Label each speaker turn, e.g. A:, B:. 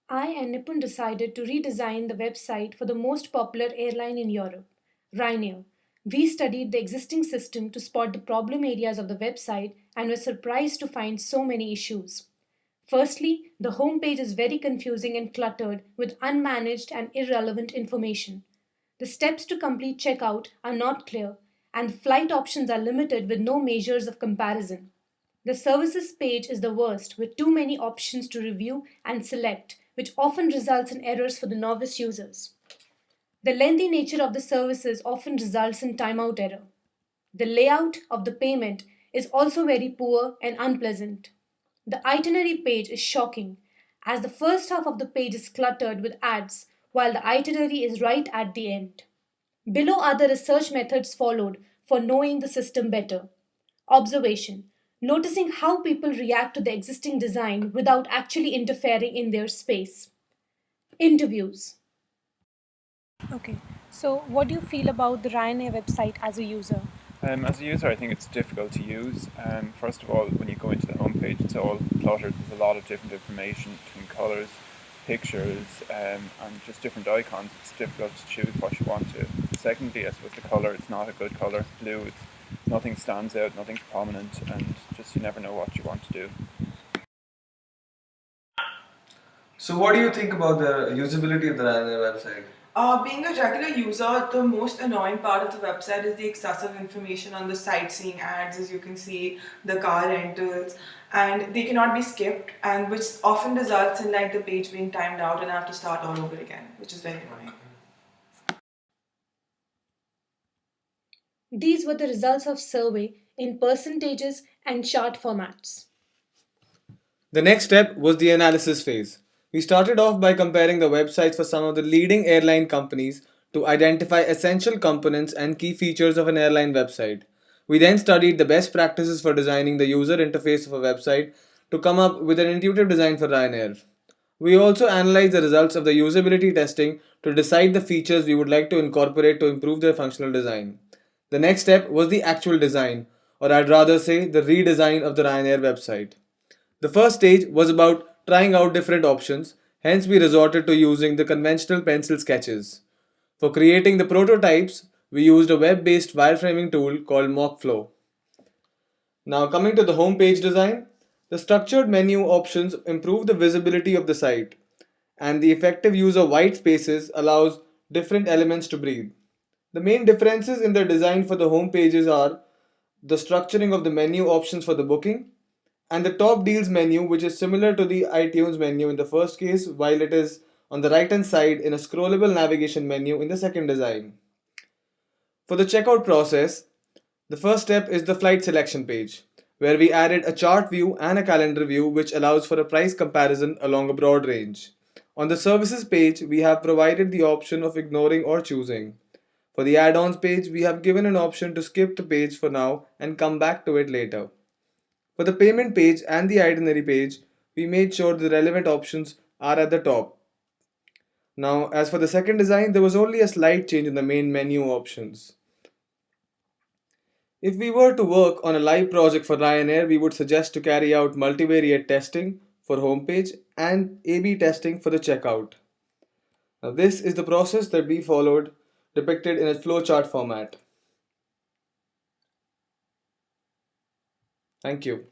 A: I and Nipun decided to redesign the website for the most popular airline in Europe, RyanAir. We studied the existing system to spot the problem areas of the website and were surprised to find so many issues. Firstly, the homepage is very confusing and cluttered with unmanaged and irrelevant information. The steps to complete checkout are not clear, and the flight options are limited with no measures of comparison. The services page is the worst, with too many options to review and select, which often results in errors for the novice users. The lengthy nature of the services often results in timeout error. The layout of the payment is also very poor and unpleasant. The itinerary page is shocking, as the first half of the page is cluttered with ads, while the itinerary is right at the end. Below are the research methods followed for knowing the system better. Observation: noticing how people react to the existing design without actually interfering in their space. Interviews. Okay, so what do you feel about the Ryanair website as a user?
B: As a user, I think it's difficult to use. First of all, when you go into the homepage, it's all cluttered. There's a lot of different information between colours, pictures, and just different icons. It's difficult to choose what you want to. Secondly, I suppose the colour, it's not a good colour. Blue, nothing stands out, nothing's prominent, and just you never know what you want to do.
C: So, what do you think about the usability of the RyanAir website?
D: Being a regular user, the most annoying part of the website is the excessive information on the sightseeing ads, as you can see, the car rentals, and they cannot be skipped, and which often results in like the page being timed out and I have to start all over again, which is very annoying.
A: These were the results of survey in percentages and chart formats.
C: The next step was the analysis phase. We started off by comparing the websites for some of the leading airline companies to identify essential components and key features of an airline website. We then studied the best practices for designing the user interface of a website to come up with an intuitive design for Ryanair. We also analyzed the results of the usability testing to decide the features we would like to incorporate to improve their functional design. The next step was the actual design, or I'd rather say the redesign of the Ryanair website. The first stage was about trying out different options, hence, we resorted to using the conventional pencil sketches. For creating the prototypes, we used a web based wireframing tool called Mockflow. Now, coming to the home page design, the structured menu options improve the visibility of the site, and the effective use of white spaces allows different elements to breathe. The main differences in the design for the home pages are the structuring of the menu options for the booking, and the top deals menu, which is similar to the iTunes menu in the first case, while it is on the right hand side in a scrollable navigation menu in the second design. For the checkout process, the first step is the flight selection page, where we added a chart view and a calendar view which allows for a price comparison along a broad range. On the services page, we have provided the option of ignoring or choosing. For the add-ons page, we have given an option to skip the page for now and come back to it later. For the payment page and the itinerary page, we made sure the relevant options are at the top. Now, as for the second design, there was only a slight change in the main menu options. If we were to work on a live project for Ryanair, we would suggest to carry out multivariate testing for homepage and A/B testing for the checkout. Now, this is the process that we followed, depicted in a flowchart format. Thank you.